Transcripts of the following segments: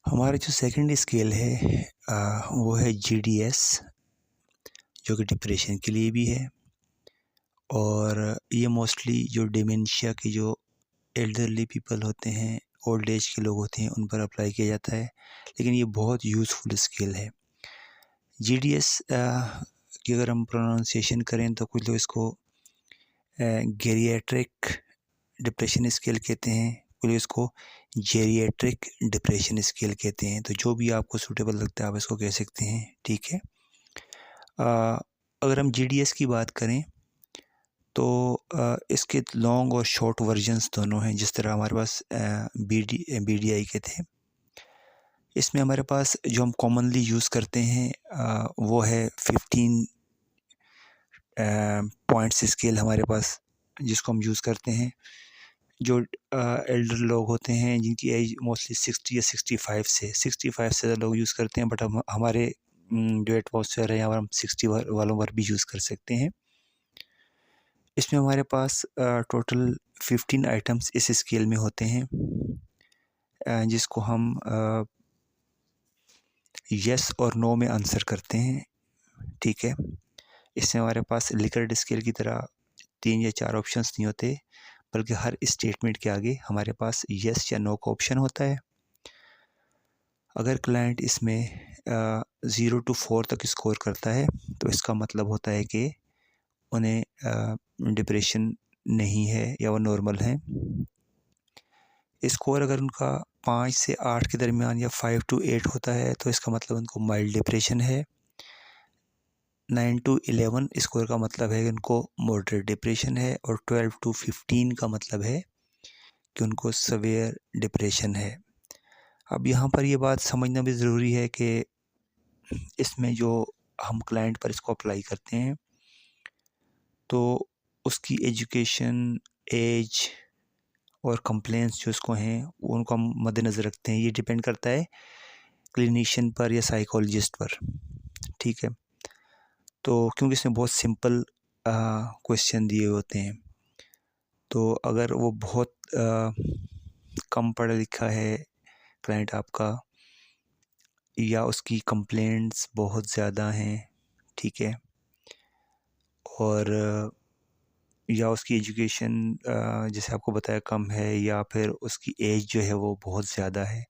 हमारा जो second scale है वो है GDS, जो कि डिप्रेशन के लिए भी है। और ये मोस्टली जो डिमेंशिया के जो एल्डरली पीपल होते हैं, ओल्ड एज के लोग होते हैं, उन पर अप्लाई किया जाता है, लेकिन ये बहुत यूज़फुल स्केल है। GDS की अगर हम प्रोनाउंसिएशन करें तो कुछ लोग इसको गेरियाट्रिक डिप्रेशन स्केल कहते हैं, कुछ लोग इसको जेरियाट्रिक डिप्रेशन स्केल कहते हैं। तो जो भी आपको सूटेबल लगता है आप इसको कह सकते हैं, ठीक है। अगर हम GDS की बात करें तो इसके लॉन्ग और शॉर्ट वर्जन्स दोनों हैं। जिस तरह हमारे पास BDI के थे, इसमें हमारे पास जो हम कॉमनली यूज़ करते हैं वो है 15 पॉइंट्स स्केल हमारे पास, जिसको हम यूज़ करते हैं। जो एल्डर लोग होते हैं जिनकी एज मोस्टली 60 या 65 से 65 से ज़्यादा लोग यूज़ करते हैं, बट हम हमारे जो एटमॉस्फेयर है यहाँ पर हम 60 वालों पर भी यूज़ कर सकते हैं। इसमें हमारे पास टोटल 15 आइटम्स इस स्केल में होते हैं, जिसको हम यस और नो में आंसर करते हैं, ठीक है। इसमें हमारे पास लिकर्ट स्केल की तरह 3 या 4 ऑप्शंस नहीं होते, बल्कि हर स्टेटमेंट के आगे हमारे पास यस या नो का ऑप्शन होता है। अगर क्लाइंट इसमें 0 to 4 तक स्कोर करता है तो इसका मतलब होता है कि उन्हें डिप्रेशन नहीं है या वो नॉर्मल हैं। स्कोर अगर उनका 5 से 8 के दरमियान या 5 to 8 होता है तो इसका मतलब उनको माइल्ड डिप्रेशन है। 9 to 11 स्कोर का मतलब है कि उनको मॉडरेट डिप्रेशन है, और 12 to 15 का मतलब है कि उनको सवेयर डिप्रेशन है। अब यहाँ पर ये बात समझना भी ज़रूरी है कि इसमें जो हम क्लाइंट पर इसको अप्लाई करते हैं तो उसकी एजुकेशन, एज और कंप्लेंट्स जो उसको हैं वो उनको हम मद्देनज़र रखते हैं। ये डिपेंड करता है क्लिनिशियन पर या साइकोलॉजिस्ट पर, ठीक है। तो क्योंकि इसमें बहुत सिंपल क्वेश्चन दिए होते हैं, तो अगर वो बहुत कम पढ़ा लिखा है क्लाइंट आपका, या उसकी कंप्लेंट्स बहुत ज़्यादा हैं, ठीक है, और या उसकी एजुकेशन जैसे आपको बताया कम है, या फिर उसकी एज जो है वो बहुत ज़्यादा है,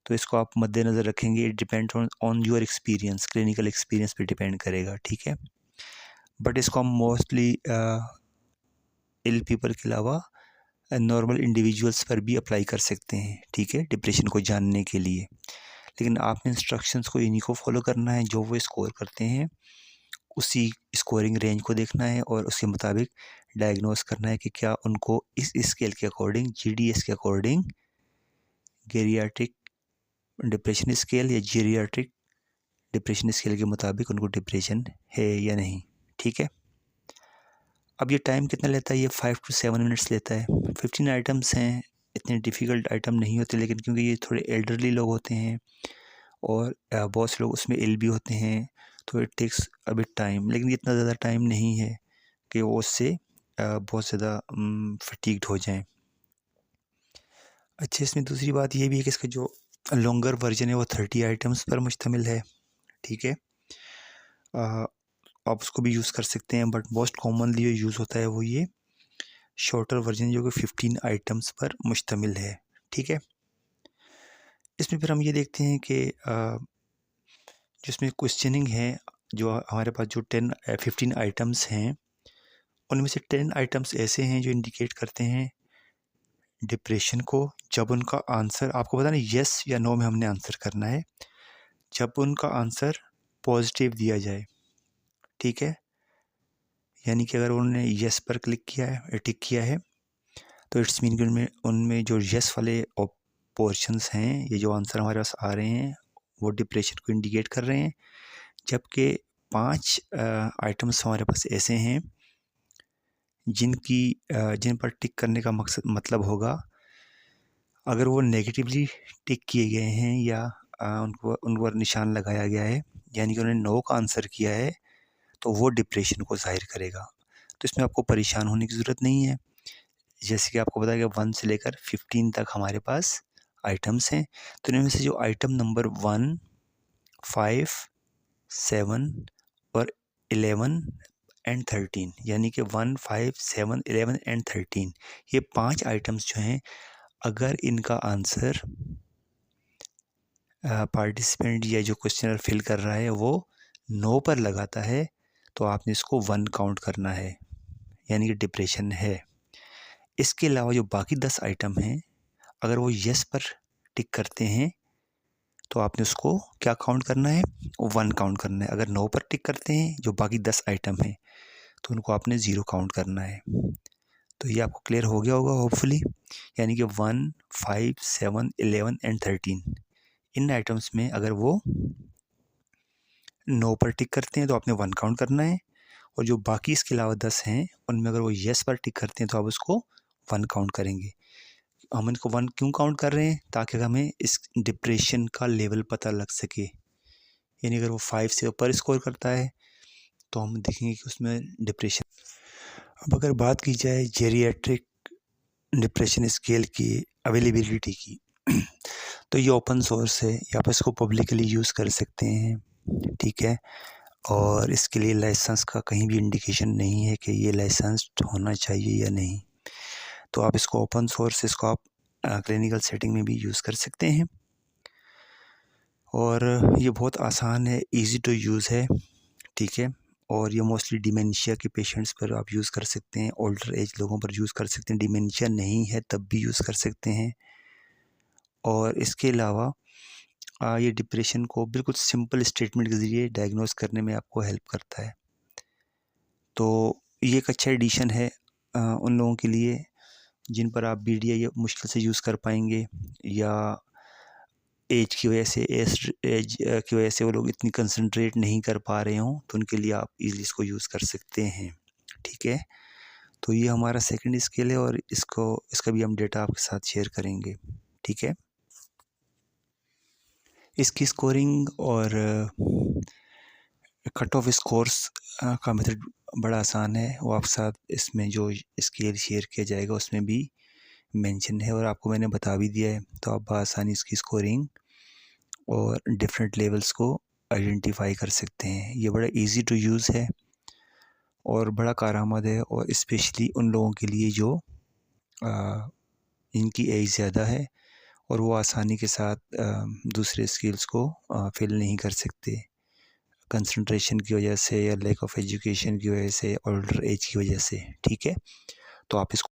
तो इसको आप मद्देनज़र रखेंगे। It depend on your experience, clinical experience पे डिपेंड करेगा, ठीक है। बट इसको हम मोस्टली इल पीपल के अलावा नॉर्मल इंडिविजुअल्स पर भी अप्लाई कर सकते हैं, ठीक है, डिप्रेशन को जानने के लिए। लेकिन आपने इंस्ट्रक्शंस को इन्हीं को फॉलो करना है, जो वो स्कोर करते हैं उसी स्कोरिंग रेंज को देखना है और उसके मुताबिक डायग्नोस करना है कि क्या उनको इस स्केल के अकॉर्डिंग, GDS के अकॉर्डिंग, गेरियाट्रिक डिप्रेशन स्केल या जेरियाट्रिक डिप्रेशन स्केल के मुताबिक उनको डिप्रेशन है या नहीं, ठीक है। अब ये टाइम कितना लेता है? ये 5 to 7 मिनट्स लेता है। 15 आइटम्स हैं, इतने डिफ़िकल्ट आइटम नहीं होते, लेकिन क्योंकि ये थोड़े एल्डरली लोग होते हैं और बहुत से लोग उसमें इल भी होते हैं, तो it takes a bit time. लेकिन इतना ज़्यादा टाइम नहीं है कि वो उससे बहुत ज़्यादा फटीग्ड हो जाएं। अच्छा, इसमें दूसरी बात ये भी है कि इसका जो लॉन्गर वर्जन है वो 30 आइटम्स पर मुश्तमिल है, ठीक है। आप उसको भी यूज़ कर सकते हैं, बट मोस्ट कॉमनली जो यूज़ होता है वो ये शॉर्टर वर्जन, जो कि 15 आइटम्स पर मुश्तमिल है, ठीक है। इसमें फिर हम ये देखते हैं कि जिसमें क्वेश्चनिंग है, जो हमारे पास जो 15 आइटम्स हैं, उनमें से 10 आइटम्स ऐसे हैं जो इंडिकेट करते हैं डिप्रेशन को, जब उनका आंसर, आपको पता नहीं यस या नो में हमने आंसर करना है, जब उनका आंसर पॉजिटिव दिया जाए, ठीक है। यानी कि अगर उन्होंने यस पर क्लिक किया है, टिक किया है, तो इट्स मीन कि उनमें जो यस वाले पोर्शंस हैं, ये जो आंसर हमारे पास आ रहे हैं, वो डिप्रेशन को इंडिकेट कर रहे हैं। जबकि 5 आइटम्स हमारे पास ऐसे हैं जिन पर टिक करने का मतलब होगा, अगर वो नेगेटिवली टिक किए गए हैं या उन पर निशान लगाया गया है, यानी कि उन्होंने नो का आंसर किया है, तो वो डिप्रेशन को ज़ाहिर करेगा। तो इसमें आपको परेशान होने की ज़रूरत नहीं है। जैसे कि आपको पता है कि 1 से लेकर 15 तक हमारे पास आइटम्स हैं। तो इनमें से जो आइटम नंबर 1, 5, 7 और 11 एंड 13, यानी कि 1, 5, 7, 11 एंड 13, ये 5 आइटम्स जो हैं, अगर इनका आंसर पार्टिसिपेंट या जो क्वेश्चनर फिल कर रहा है वो नो पर लगाता है, तो आपने इसको 1 काउंट करना है, यानी कि डिप्रेशन है। इसके अलावा जो बाकी 10 आइटम हैं, अगर वो यस पर टिक करते हैं तो आपने उसको क्या काउंट करना है, 1 काउंट करना है। अगर नो पर टिक करते हैं जो बाकी 10 आइटम हैं, तो उनको आपने 0 काउंट करना है। तो ये आपको क्लियर हो गया होगा होपफुली। यानी कि 1, 5, 7, 11 एंड 13, इन आइटम्स में अगर वो नो पर टिक करते हैं तो आपने 1 काउंट करना है, और जो बाकी इसके अलावा 10 हैं उनमें अगर वो यस पर टिक करते हैं तो आप उसको 1 काउंट करेंगे। हम इनको 1 क्यों काउंट कर रहे हैं, ताकि हमें इस डिप्रेशन का लेवल पता लग सके। यानी अगर वो 5 से ऊपर स्कोर करता है तो हम देखेंगे कि उसमें डिप्रेशन। अब अगर बात की जाए जेरियाट्रिक डिप्रेशन स्केल की अवेलेबिलिटी की, तो ये ओपन सोर्स है, या आप इसको पब्लिकली यूज़ कर सकते हैं, ठीक है। और इसके लिए लाइसेंस का कहीं भी इंडिकेशन नहीं है कि ये लाइसेंस्ड होना चाहिए या नहीं। तो आप इसको ओपन सोर्स, इसको आप क्लिनिकल सेटिंग में भी यूज़ कर सकते हैं, और ये बहुत आसान है, इजी टू यूज़ है, ठीक है। और ये मोस्टली डिमेंशिया के पेशेंट्स पर आप यूज़ कर सकते हैं, ओल्डर एज लोगों पर यूज़ कर सकते हैं, डिमेंशिया नहीं है तब भी यूज़ कर सकते हैं। और इसके अलावा ये डिप्रेशन को बिल्कुल सिंपल स्टेटमेंट के ज़रिए डायग्नोस करने में आपको हेल्प करता है। तो ये एक अच्छा एडिशन है उन लोगों के लिए जिन पर आप BDI मुश्किल से यूज़ कर पाएंगे, या एज की वजह से एज की वजह से वो लोग इतनी कंसंट्रेट नहीं कर पा रहे हों, तो उनके लिए आप इजीली इसको यूज़ कर सकते हैं, ठीक है। तो ये हमारा सेकंड स्केल है, और इसका भी हम डेटा आपके साथ शेयर करेंगे, ठीक है। इसकी स्कोरिंग और कट ऑफ स्कोर्स का मेथड बड़ा आसान है, वो आपके साथ इसमें जो स्केल शेयर किया जाएगा उसमें भी मेंशन है, और आपको मैंने बता भी दिया है। तो आप आसानी इसकी स्कोरिंग और डिफरेंट लेवल्स को आइडेंटिफाई कर सकते हैं। ये बड़ा इजी टू यूज़ है और बड़ा कारआमद है, और स्पेशली उन लोगों के लिए जो इनकी एज ज़्यादा है और वो आसानी के साथ दूसरे स्किल्स को फिल नहीं कर सकते, कंसंट्रेशन की वजह से या लैक ऑफ एजुकेशन की वजह से, ओल्डर एज की वजह से, ठीक है। तो आप इसको